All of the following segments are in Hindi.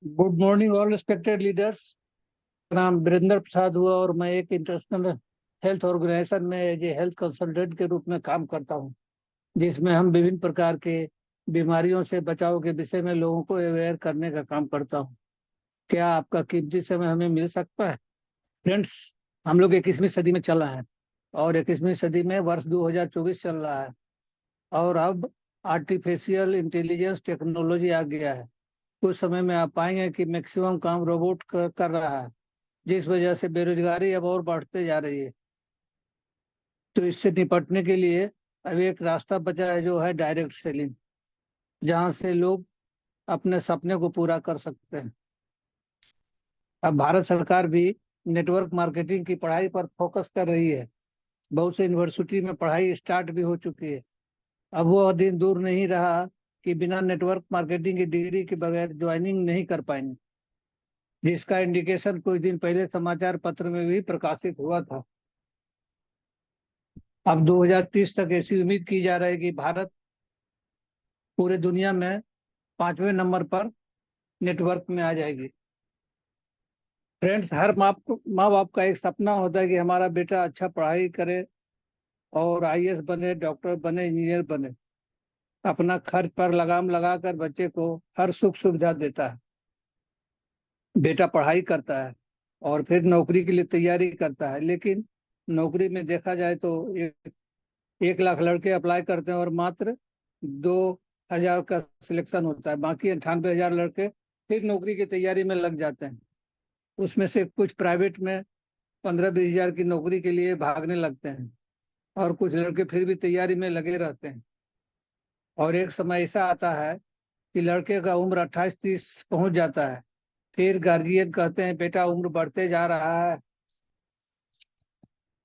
Good morning all respected leaders. नाम वीरेंद्र प्रसाद हुआ और मैं एक इंटरनेशनल हेल्थ ऑर्गेनाइजेशन में एज ए हेल्थ कंसल्टेंट के रूप में काम करता हूं, जिसमें हम विभिन्न प्रकार के बीमारियों से बचाव के विषय में लोगों को अवेयर करने का काम करता हूं। क्या आपका कीमती समय हमें मिल सकता है? फ्रेंड्स, हम लोग 21वीं सदी में चल रहे हैं और 21वीं सदी में वर्ष 2024 चल रहा है और अब आर्टिफिशियल इंटेलिजेंस टेक्नोलॉजी आ गया है। कुछ समय में आप पाएंगे कि मैक्सिमम काम रोबोट कर रहा है, जिस वजह से बेरोजगारी अब और बढ़ते जा रही है। तो इससे निपटने के लिए अब एक रास्ता बचा है, जो है डायरेक्ट सेलिंग, जहां से लोग अपने सपने को पूरा कर सकते हैं। अब भारत सरकार भी नेटवर्क मार्केटिंग की पढ़ाई पर फोकस कर रही है। बहुत से यूनिवर्सिटी में पढ़ाई स्टार्ट भी हो चुकी है। अब वो दिन दूर नहीं रहा कि बिना नेटवर्क मार्केटिंग की डिग्री के बगैर ज्वाइनिंग नहीं कर पाएंगे, जिसका इंडिकेशन कुछ दिन पहले समाचार पत्र में भी प्रकाशित हुआ था। अब 2030 तक ऐसी उम्मीद की जा रही है कि भारत पूरे दुनिया में 5वें नंबर पर नेटवर्क में आ जाएगी। फ्रेंड्स, हर माँ बाप का एक सपना होता है कि हमारा बेटा अच्छा पढ़ाई करे और आईएएस बने, डॉक्टर बने, इंजीनियर बने। अपना खर्च पर लगाम लगाकर बच्चे को हर सुख सुविधा देता है। बेटा पढ़ाई करता है और फिर नौकरी के लिए तैयारी करता है, लेकिन नौकरी में देखा जाए तो 1 लाख लड़के अप्लाई करते हैं और मात्र 2,000 का सिलेक्शन होता है। बाकी 98,000 लड़के फिर नौकरी की तैयारी में लग जाते हैं। उसमें से कुछ प्राइवेट में 15-20 हजार की नौकरी के लिए भागने लगते हैं और कुछ लड़के फिर भी तैयारी में लगे रहते हैं। और एक समय ऐसा आता है कि लड़के का उम्र 28-30 पहुंच जाता है। फिर गार्जियन कहते हैं बेटा उम्र बढ़ते जा रहा है,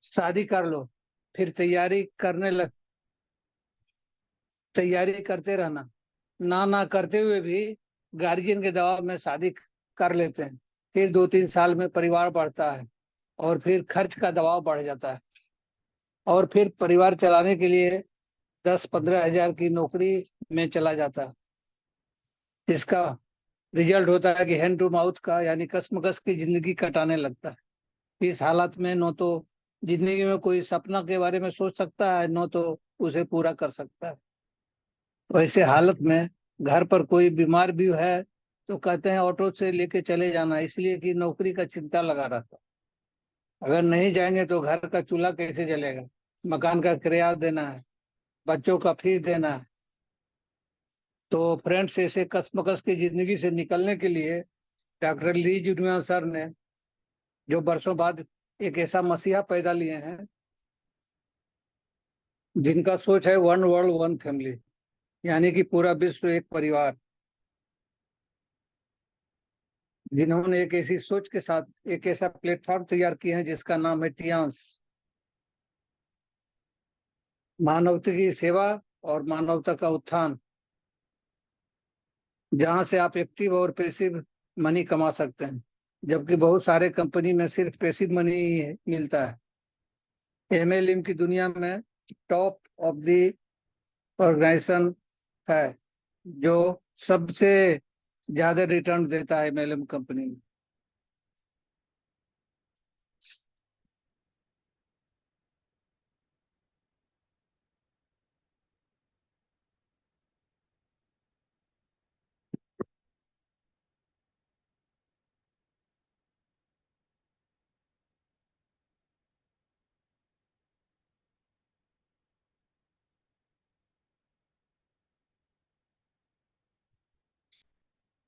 शादी कर लो। फिर तैयारी करते रहना। ना ना करते हुए भी गार्जियन के दबाव में शादी कर लेते हैं। फिर 2-3 साल में परिवार बढ़ता है और फिर खर्च का दबाव बढ़ जाता है और फिर परिवार चलाने के लिए 10-15 हजार की नौकरी में चला जाता है। इसका रिजल्ट होता है कि हैंड टू माउथ का, यानी कसमकस की जिंदगी कटाने लगता है। इस हालत में न तो जिंदगी में कोई सपना के बारे में सोच सकता है, न तो उसे पूरा कर सकता है। वैसे हालत में घर पर कोई बीमार भी है तो कहते हैं ऑटो से लेके चले जाना, इसलिए कि नौकरी का चिंता लगा रहता है। अगर नहीं जाएंगे तो घर का चूल्हा कैसे जलेगा, मकान का किराया देना है, बच्चों का फीस देना है। तो फ्रेंड्स, ऐसे कसमकस की जिंदगी से निकलने के लिए डॉक्टर ली जुनियर सर ने, जो वर्षों बाद एक ऐसा मसीहा पैदा लिए हैं जिनका सोच है वन वर्ल्ड वन फैमिली, यानी कि पूरा विश्व एक परिवार। जिन्होंने एक ऐसी सोच के साथ एक ऐसा प्लेटफॉर्म तैयार किया है जिसका नाम है टियांस, मानवता की सेवा और मानवता का उत्थान, जहां से आप एक्टिव और पैसिव मनी कमा सकते हैं। जबकि बहुत सारे कंपनी में सिर्फ पैसिव मनी ही मिलता है। एमएलएम की दुनिया में टॉप ऑफ द ऑर्गेनाइजेशन है, जो सबसे ज्यादा रिटर्न देता है एमएलएम कंपनी में।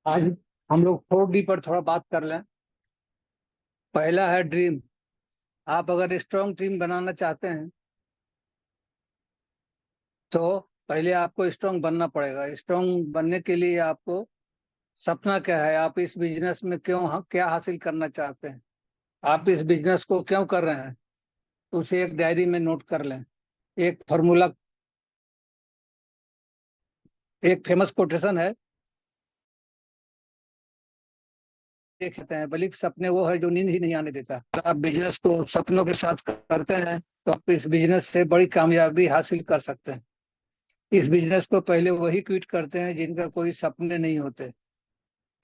आज हम लोग 4D पर थोड़ा बात कर लें। पहला है ड्रीम। आप अगर स्ट्रॉन्ग टीम बनाना चाहते हैं तो पहले आपको स्ट्रॉन्ग बनना पड़ेगा। स्ट्रॉन्ग बनने के लिए आपको सपना क्या है, आप इस बिजनेस में क्या हासिल करना चाहते हैं, आप इस बिजनेस को क्यों कर रहे हैं, उसे एक डायरी में नोट कर लें। एक फॉर्मूला, एक फेमस कोटेशन है, देखते हैं बल्कि सपने वो है जो नींद ही नहीं आने देता। अगर आप बिजनेस को सपनों के साथ करते हैं तो आप इस बिजनेस से बड़ी कामयाबी हासिल कर सकते हैं। इस बिजनेस को पहले वही क्विट करते हैं जिनका कोई सपने नहीं होते।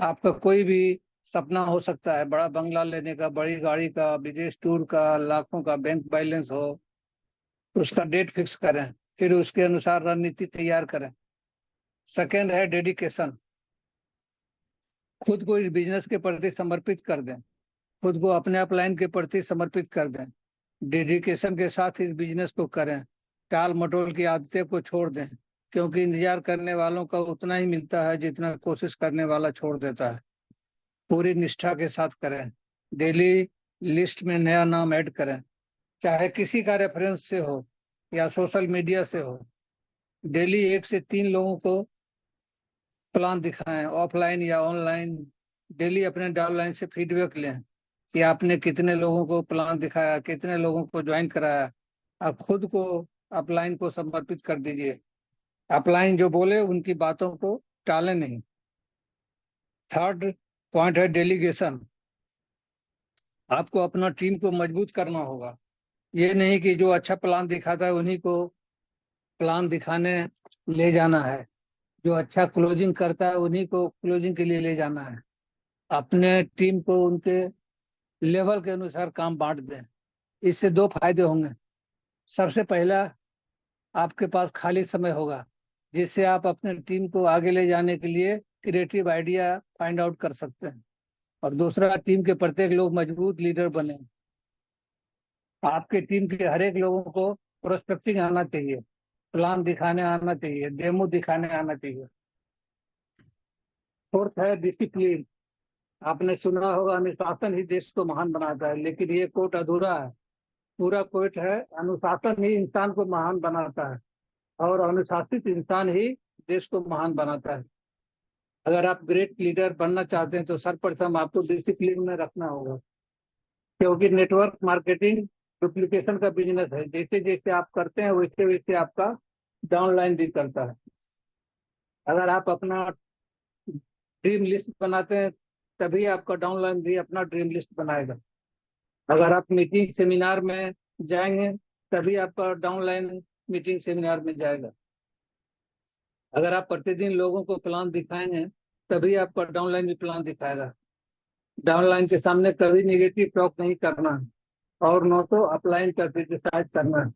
आपका कोई भी सपना हो सकता है, बड़ा बंगला लेने का, बड़ी गाड़ी का, विदेश टूर का, लाखों का बैंक बैलेंस हो, उसका डेट फिक्स करें, फिर उसके अनुसार रणनीति तैयार करें। सेकेंड है डेडिकेशन। खुद को इस बिजनेस के प्रति समर्पित कर दें, खुद को अपने अपलाइन के प्रति समर्पित कर दें। डेडिकेशन के साथ इस बिजनेस को करें। टाल मटोल की आदतें को छोड़ दें, क्योंकि इंतजार करने वालों का उतना ही मिलता है जितना कोशिश करने वाला छोड़ देता है। पूरी निष्ठा के साथ करें। डेली लिस्ट में नया नाम ऐड करें, चाहे किसी का रेफरेंस से हो या सोशल मीडिया से हो। डेली 1 से 3 लोगों को प्लान दिखाएं, ऑफलाइन या ऑनलाइन। डेली अपने डाउनलाइन से फीडबैक लें कि आपने कितने लोगों को प्लान दिखाया, कितने लोगों को ज्वाइन कराया। आप खुद को अपलाइन को समर्पित कर दीजिए। अपलाइन जो बोले उनकी बातों को टालें नहीं। थर्ड पॉइंट है डेलीगेशन। आपको अपना टीम को मजबूत करना होगा। ये नहीं कि जो अच्छा प्लान दिखाता है उन्हीं को प्लान दिखाने ले जाना है, जो अच्छा क्लोजिंग करता है उन्हीं को क्लोजिंग के लिए ले जाना है। अपने टीम को उनके लेवल के अनुसार काम बांट दें। इससे 2 फायदे होंगे। सबसे पहला, आपके पास खाली समय होगा, जिससे आप अपने टीम को आगे ले जाने के लिए क्रिएटिव आइडिया फाइंड आउट कर सकते हैं। और दूसरा, टीम के प्रत्येक लोग मजबूत लीडर बने। आपके टीम के हर एक लोगों को प्रोस्पेक्टिंग आना चाहिए, प्लान दिखाने आना चाहिए, डेमो दिखाने आना चाहिए। फोर्थ है डिसिप्लिन। आपने सुना होगा, अनुशासन ही देश को महान बनाता है, लेकिन ये कोट अधूरा है। पूरा कोट है, अनुशासन ही इंसान को महान बनाता है, और अनुशासित इंसान ही देश को महान बनाता है। अगर आप ग्रेट लीडर बनना चाहते हैं तो सर्वप्रथम आपको डिसिप्लिन में रखना होगा, क्योंकि नेटवर्क मार्केटिंग डुप्लीकेशन का बिजनेस है। जैसे जैसे आप करते हैं वैसे वैसे आपका डाउनलाइन भी करता है। अगर आप अपना ड्रीम लिस्ट बनाते हैं, तभी आपका डाउनलाइन भी अपना ड्रीम लिस्ट बनाएगा। अगर आप मीटिंग सेमिनार में जाएंगे, तभी आपका डाउनलाइन मीटिंग सेमिनार में जाएगा। अगर आप प्रतिदिन लोगों को प्लान दिखाएंगे, तभी आपका डाउनलाइन भी प्लान दिखाएगा। डाउनलाइन के सामने कभी निगेटिव टॉक नहीं करना है, और न तो अपलाइन का क्रिटिसाइज करना है।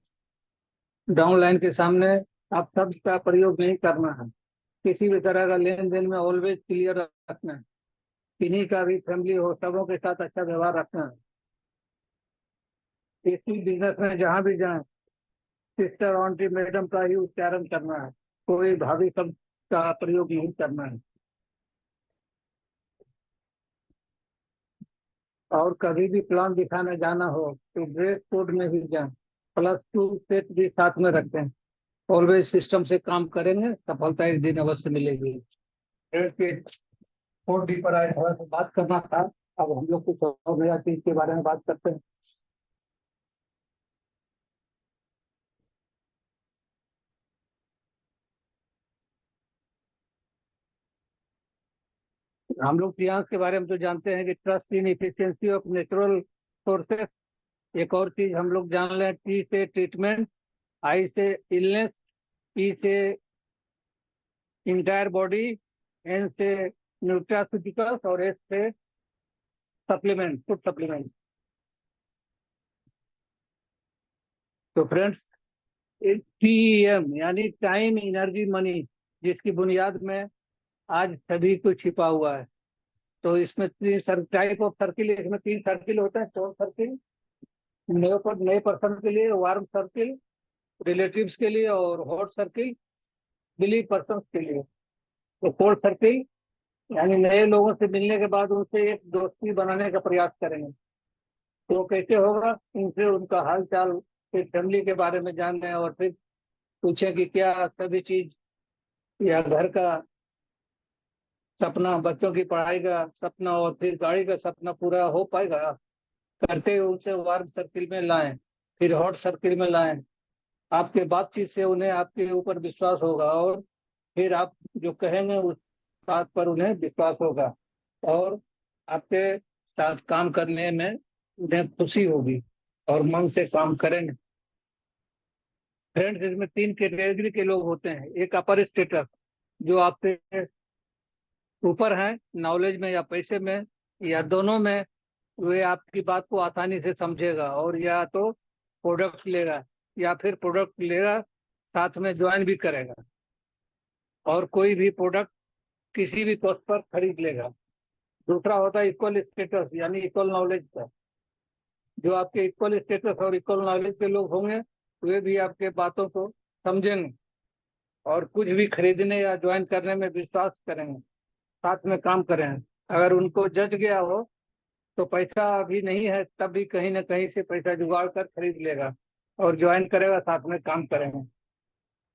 डाउनलाइन के सामने आप शब्द का प्रयोग नहीं करना है। किसी भी तरह का लेन देन में ऑलवेज क्लियर रखना है। किन्हीं का भी फैमिली हो, सबों के साथ अच्छा व्यवहार रखना है। इसी बिजनेस में जहां भी जाएं, सिस्टर, आंटी, मैडम का ही उच्चारण करना है। कोई भाभी शब्द का प्रयोग नहीं करना है। और कभी भी प्लान दिखाने जाना हो तो ड्रेस कोड में ही जाएं। +2 सेट भी साथ में रखते हैं। ऑलवेज सिस्टम से काम करेंगे, सफलता एक दिन अवश्य मिलेगी। ड्रेस के कोड भी पर आए, थोड़ा सा बात करना था। अब हम लोग कुछ और नया चीज के बारे में बात करते हैं। हम लोग ट्रियांस के बारे में तो जानते हैं कि trust in efficiency of natural sources. एक और चीज हम लोग जान लें, टी से ट्रीटमेंट, आई से इलनेस, ई से इंटायर बॉडी, एन से न्यूट्रास्यूटिकल्स, और एस से सप्लीमेंट, फूड सप्लीमेंट। तो फ्रेंड्स, TEM यानी टाइम, एनर्जी, मनी, जिसकी बुनियाद में आज सभी कुछ छिपा हुआ है। तो इसमें 3 टाइप ऑफ सर्किल, इसमें 3 सर्किल होता है। शॉर्ट सर्किल नए पर्सन के लिए, वार्म सर्किल रिलेटिव्स के लिए, और हॉट सर्किल बिलीव पर्सन के लिए। तो कोल्ड सर्किल यानी नए लोगों से मिलने के बाद उनसे एक दोस्ती बनाने का प्रयास करेंगे। तो कैसे होगा? उनसे उनका हाल चाल, फिर फैमिली के बारे में जाने, और फिर पूछें कि क्या सभी चीज, या घर का सपना, बच्चों की पढ़ाई का सपना, और फिर गाड़ी का सपना पूरा हो पाएगा। करते हुए उनसे वार्म सर्किल में लाएं, फिर हॉट सर्किल में लाएं। आपके बातचीत से उन्हें आपके ऊपर विश्वास होगा, और फिर आप जो कहेंगे उस बात पर उन्हें विश्वास होगा, और आपके साथ काम करने में उन्हें खुशी होगी, और मन से काम करेंगे। फ्रेंड्स, इसमें 3 कैटेगरी के लोग होते हैं। एक अपर स्टेटस, जो आपसे ऊपर हैं नॉलेज में या पैसे में या दोनों में, वे आपकी बात को आसानी से समझेगा और या तो प्रोडक्ट लेगा या फिर प्रोडक्ट लेगा साथ में ज्वाइन भी करेगा, और कोई भी प्रोडक्ट किसी भी कॉस्ट पर खरीद लेगा। दूसरा होता है इक्वल स्टेटस यानी इक्वल नॉलेज का। जो आपके इक्वल स्टेटस और इक्वल नॉलेज के लोग होंगे वे भी आपके बातों को समझेंगे और कुछ भी खरीदने या ज्वाइन करने में विश्वास करेंगे, साथ में काम करेंगे। अगर उनको जच गया हो तो पैसा अभी नहीं है तब भी कहीं ना कहीं से पैसा जुगाड़ कर खरीद लेगा और ज्वाइन करेगा, साथ में काम करेंगे।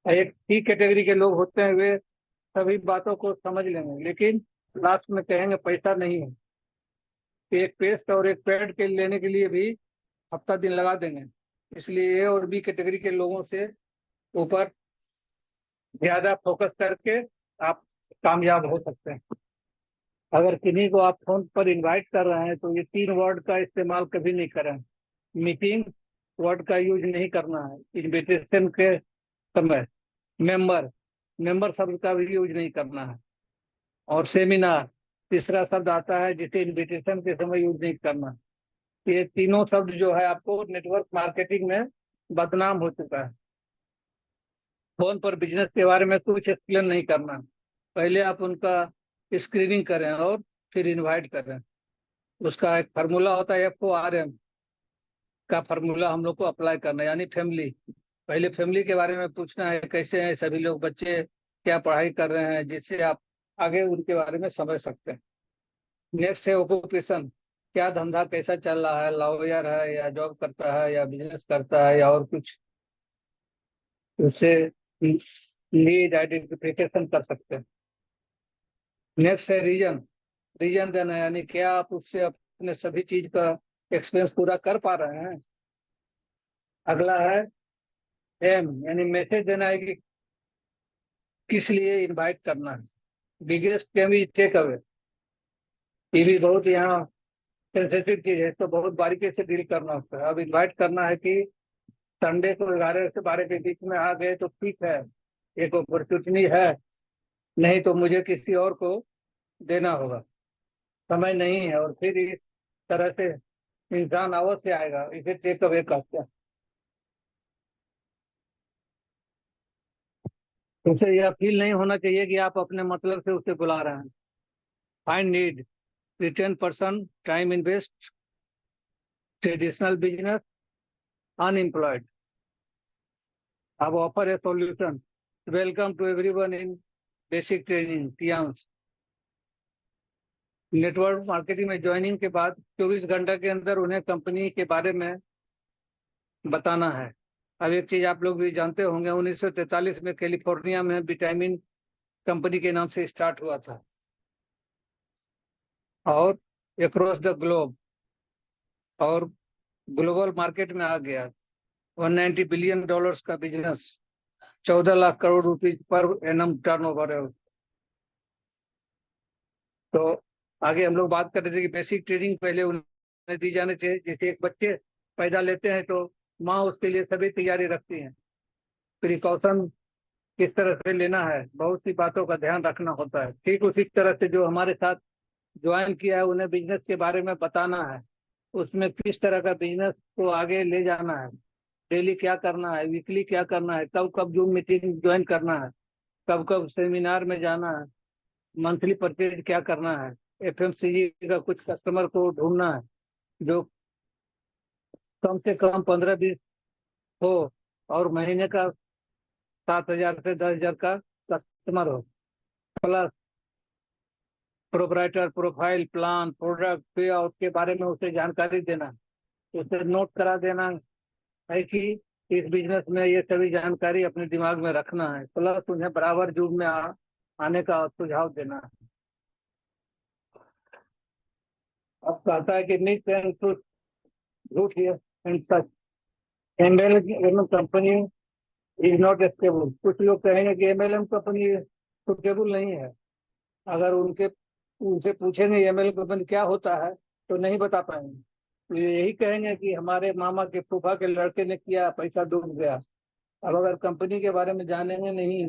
एक ही कैटेगरी के लोग होते हैं, वे सभी बातों को समझ लेंगे लेकिन लास्ट में कहेंगे पैसा नहीं है। एक पेस्ट और एक पैड के लेने के लिए भी हफ्ता दिन लगा देंगे। इसलिए ए और बी कैटेगरी के लोगों से ऊपर ज्यादा फोकस करके आप कामयाब हो सकते हैं। अगर किन्हीं को आप फोन पर इनवाइट कर रहे हैं तो ये 3 वर्ड का इस्तेमाल कभी नहीं करें। मीटिंग वर्ड का यूज नहीं करना है इनविटेशन के समय। मेंबर मेंबर शब्द का भी यूज नहीं करना है। और सेमिनार तीसरा शब्द आता है जिसे इनविटेशन के समय यूज नहीं करना। ये तीनों शब्द जो है आपको नेटवर्क मार्केटिंग में बदनाम हो चुका है। फोन पर बिजनेस के बारे में कुछ एक्सप्लेन नहीं करना, पहले आप उनका स्क्रीनिंग करें और फिर इनवाइट करें। उसका एक फार्मूला होता है FORM का फार्मूला हम लोग को अप्लाई करना है, यानी फैमिली। पहले फैमिली के बारे में पूछना है, कैसे हैं सभी लोग, बच्चे क्या पढ़ाई कर रहे हैं, जिससे आप आगे उनके बारे में समझ सकते हैं। नेक्स्ट है ऑक्यूपेशन, क्या धंधा कैसा चल रहा है, लॉयर है या जॉब करता है या बिजनेस करता है या और कुछ, उससे नीड आइडेंटिफिकेशन कर सकते हैं। नेक्स्ट है रीजन, रीजन देना है, यानी क्या आप उससे अपने सभी चीज का एक्सपीरियंस पूरा कर पा रहे हैं। अगला है एम, यानी मैसेज देना है कि किस लिए इनवाइट करना है। Biggest game is take away, ये भी बहुत यहाँ सेंसिटिव चीज है, तो बहुत बारीकी से डील करना होता है। अब इनवाइट करना है कि संडे को 11 से 12 के बीच में आ गए तो ठीक है, एक अपॉर्चुनिटी है, नहीं तो मुझे किसी और को देना होगा, समय नहीं है। और फिर इस तरह से इंसान अवश्य आएगा, इसे टेक अवे कहते हैं। उसे यह फील नहीं होना चाहिए कि आप अपने मतलब से उसे बुला रहे हैं। Find need, retain person, time invest, traditional business, unemployed. अब offer a solution, welcome to everyone in basic training Tiens. Network marketing में ज्वाइनिंग के बाद 24 घंटे के अंदर उन्हें कंपनी के बारे में बताना है। अब एक चीज आप लोग भी जानते होंगे, 1943 में कैलिफोर्निया में विटामिन कंपनी के नाम से स्टार्ट हुआ था और अक्रॉस द ग्लोब और ग्लोबल मार्केट में आ गया। 190 बिलियन डॉलर्स का business, 14 lakh crore rupees per annum turnover है। तो आगे हम लोग बात कर रहे थे कि बेसिक ट्रेनिंग पहले उन्हें दी जानी चाहिए। जैसे एक बच्चे पैदा लेते हैं तो माँ उसके लिए सभी तैयारी रखती है, प्रिकॉशन किस तरह से लेना है, बहुत सी बातों का ध्यान रखना होता है। ठीक उसी तरह से जो हमारे साथ ज्वाइन किया है उन्हें बिजनेस के बारे में बताना है, उसमें किस तरह का बिजनेस को आगे ले जाना है, डेली क्या करना है, वीकली क्या करना है, कब कब जूम मीटिंग ज्वाइन करना है, कब कब सेमिनार में जाना है, मंथली परचेज क्या करना है, FMCG का कुछ कस्टमर को ढूंढना है जो कम से कम 15-20 हो और महीने का 7,000 से 10,000 का कस्टमर हो। Plus proprietor profile, plan, product, पे आउट के बारे में उसे जानकारी देना, उसे नोट करा देना है कि इस बिजनेस में ये सभी जानकारी अपने दिमाग में रखना है। प्लस उन्हें बराबर जुग में आने का सुझाव देना है। अब कहता है कि neat and truth here and such, MLM company is not stable. कुछ लोग कहेंगे कि MLM कंपनी सुटेबल नहीं है। अगर उनसे पूछेंगे MLM कंपनी क्या होता है तो नहीं बता पाएंगे, तो ये यही कहेंगे कि हमारे मामा के फूफा के लड़के ने किया, पैसा डूब गया। अब अगर कंपनी के बारे में जानेंगे नहीं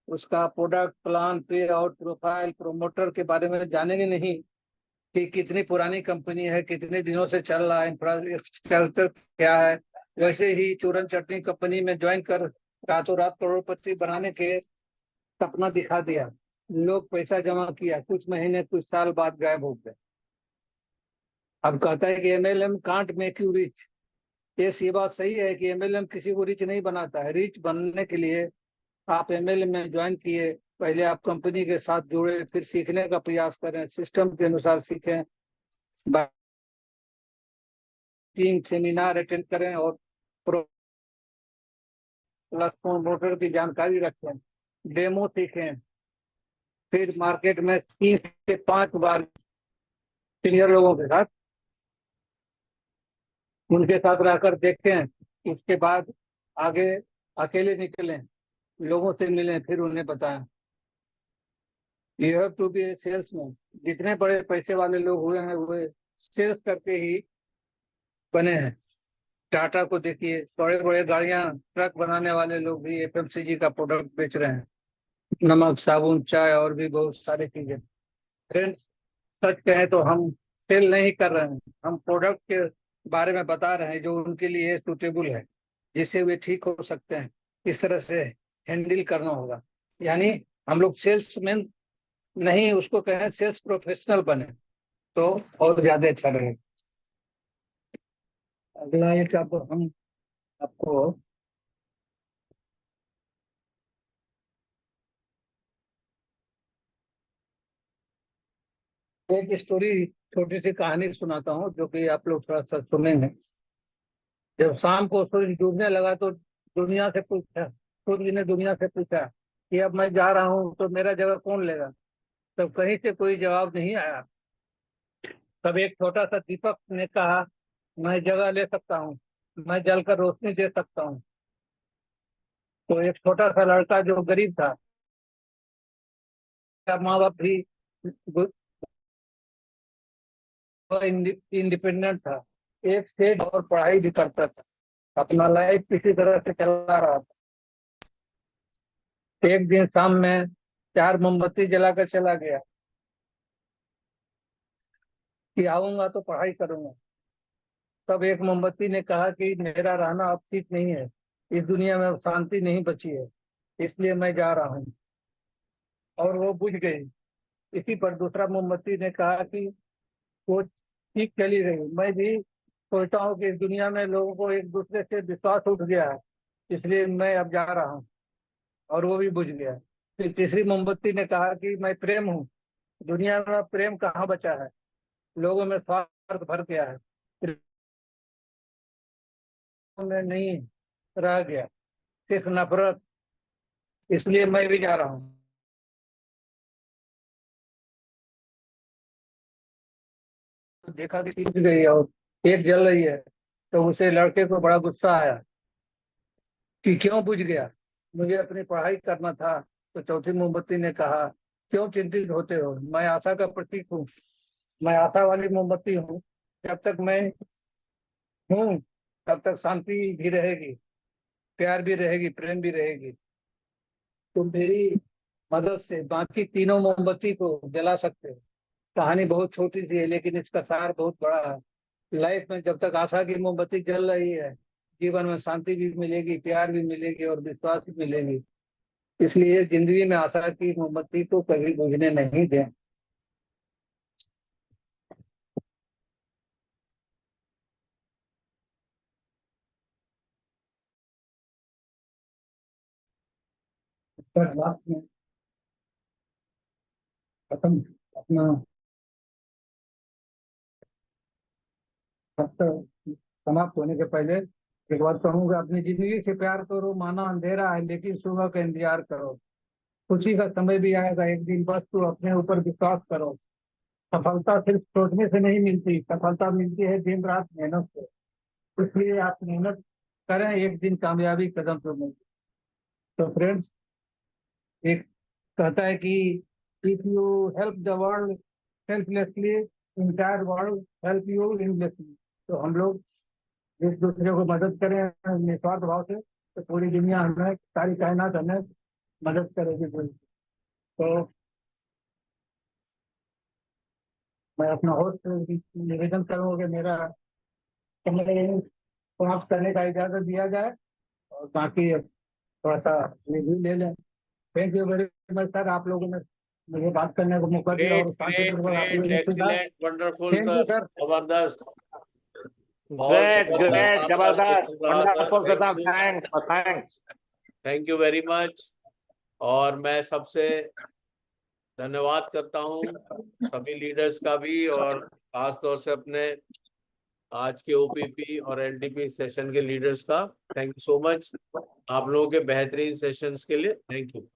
उसका प्रोडक्ट प्लान, पे आउट प्रोफाइल, प्रोमोटर के बारे में जानेंगे नहीं कि कितनी पुरानी कंपनी है, कितने दिनों से चल रहा है, इंफ्रास्ट्रक्चर क्या है। वैसे ही चूरन चटनी कंपनी में ज्वाइन कर रातों रात करोड़पति बनाने के सपना दिखा दिया। लोग पैसा जमा किया, कुछ महीने कुछ साल बाद गायब हो गए। अब कहता है कि MLM can't make you rich. ये बात सही है कि एमएलएम किसी को रिच नहीं बनाता है। रिच बनने के लिए आप एमएलएम में ज्वाइन किए, पहले आप कंपनी के साथ जुड़े, फिर सीखने का प्रयास करें, सिस्टम के अनुसार सीखें, टीम सेमिनार अटेंड करें और प्लस प्रोमोटर की जानकारी रखें, डेमो सीखें, फिर मार्केट में 3 से 5 बार सीनियर लोगों के साथ उनके साथ रहकर देखें। उसके बाद आगे अकेले निकलें, लोगों से मिलें, फिर उन्हें बताएं। You have to be a salesman. जितने बड़े पैसे वाले लोग हुए हैं वे सेल्स करके ही बने हैं। टाटा को देखिए, बड़े बड़े गाड़ियां ट्रक बनाने वाले लोग भी एफएमसीजी का प्रोडक्ट बेच रहे हैं, नमक, साबुन, चाय और भी बहुत सारी चीजें। फ्रेंड्स, सच कहें तो हम सेल नहीं कर रहे हैं, हम प्रोडक्ट के बारे में बता रहे हैं जो उनके लिए सूटेबल है, जिससे वे ठीक हो सकते हैं। इस तरह से हैंडल करना होगा। यानी हम लोग सेल्समैन नहीं, उसको कहें सेल्स प्रोफेशनल बने तो और ज्यादा अच्छा रहेगा। अगला एक अब हम आपको एक स्टोरी, छोटी सी कहानी सुनाता हूँ जो कि आप लोग थोड़ा सा सुनेंगे। जब शाम को सूरज डूबने लगा तो सूर्य ने दुनिया से पूछा कि अब मैं जा रहा हूँ तो मेरा जगह कौन लेगा। तब कहीं से कोई जवाब नहीं आया। तब एक छोटा सा दीपक ने कहा, मैं जगह ले सकता हूँ, मैं जलकर रोशनी दे सकता हूँ। तो एक छोटा सा लड़का जो गरीब था, माँ बाप भी इंडिपेंडेंट था, एक सेठ और पढ़ाई भी करता था, अपना लाइफ किसी तरह से चला रहा था। एक दिन शाम में 4 मोमबत्ती जलाकर चला गया कि आऊंगा तो पढ़ाई करूंगा। तब एक मोमबत्ती ने कहा कि मेरा रहना अब ठीक नहीं है, इस दुनिया में अब शांति नहीं बची है, इसलिए मैं जा रहा हूँ। और वो बुझ गई। इसी पर दूसरा मोमबत्ती ने कहा कि वो ठीक चली रही, मैं भी सोचता हूँ कि इस दुनिया में लोगों को एक दूसरे से विश्वास उठ गया है, इसलिए मैं अब जा रहा हूँ। और वो भी बुझ गया। फिर तीसरी मोमबत्ती ने कहा कि मैं प्रेम हूँ, दुनिया में अब प्रेम कहाँ बचा है, लोगों में स्वार्थ भर गया है, प्रेम में नहीं रह गया, सिर्फ नफरत, इसलिए मैं भी जा रहा हूँ। तो देखा कि तीन बुझ गई है और एक जल रही है। तो उसे लड़के को बड़ा गुस्सा आया कि क्यों बुझ गया, मुझे अपनी पढ़ाई करना था। तो चौथी मोमबत्ती ने कहा, क्यों चिंतित होते हो, मैं आशा का प्रतीक हूँ, मैं आशा वाली मोमबत्ती हूँ। जब तक मैं हूँ तब तक शांति भी रहेगी, प्यार भी रहेगी, प्रेम भी रहेगी। तुम मेरी मदद से बाकी तीनों मोमबत्ती को जला सकते हो। कहानी बहुत छोटी सी है लेकिन इसका सार बहुत बड़ा है। लाइफ में जब तक आशा की मोमबत्ती जल रही है, जीवन में शांति भी मिलेगी, प्यार भी मिलेगी और विश्वास भी मिलेगी। इसलिए जिंदगी में आशा की मोमबत्ती को कभी बुझने नहीं दें। पर लास्ट में खत्म अपना सप्ताह समाप्त होने के पहले एक बात कहूंगा, अपनी जिंदगी से प्यार करो, माना अंधेरा है लेकिन सुबह का इंतजार करो। खुशी का समय भी आएगा एक दिन, बस तू अपने ऊपर विश्वास करो। सफलता सिर्फ सोचने से नहीं मिलती, सफलता मिलती है दिन रात मेहनत से। इसलिए आप मेहनत करें, एक दिन कामयाबी कदम पे मिलती। तो फ्रेंड्स, एक कहता है कि if you help the world selflessly, entire world help you endlessly. तो हम लोग एक दूसरे को मदद करें निस्वार्थ भाव से, तो पूरी दुनिया हमें, सारी कायनात हमें मदद करेगी तो मैं अपना होस्ट निवेदन करूंगा कि मेरा समय समाप्त करने का इजाजत दिया जाए और बाकी थोड़ा सा रिव्यू ले लें। Thank you very much sir, आप लोगों ने मुझे बात करने का मौका दिया ग्रेट और ग्रेट शांतिपूर्वक आप ग्रेट लोगों ने सुना। Excellent wonderful thank you sir, sir. जबरदस्त, बहुत ग्रेट जबरदस्त ग्रेट आपका जबरदस्त सेशन रहा sir. Wonderful thank Pratap, you, thanks thanks. Thank you very much. और मैं सबसे धन्यवाद करता हूँ सभी लीडर्स का भी, और खास तौर से अपने आज के ओपीपी और एलटीपी सेशन के लीडर्स का। थैंक यू सो मच आप लोगों के बेहतरीन सेशंस के लिए। Thank you.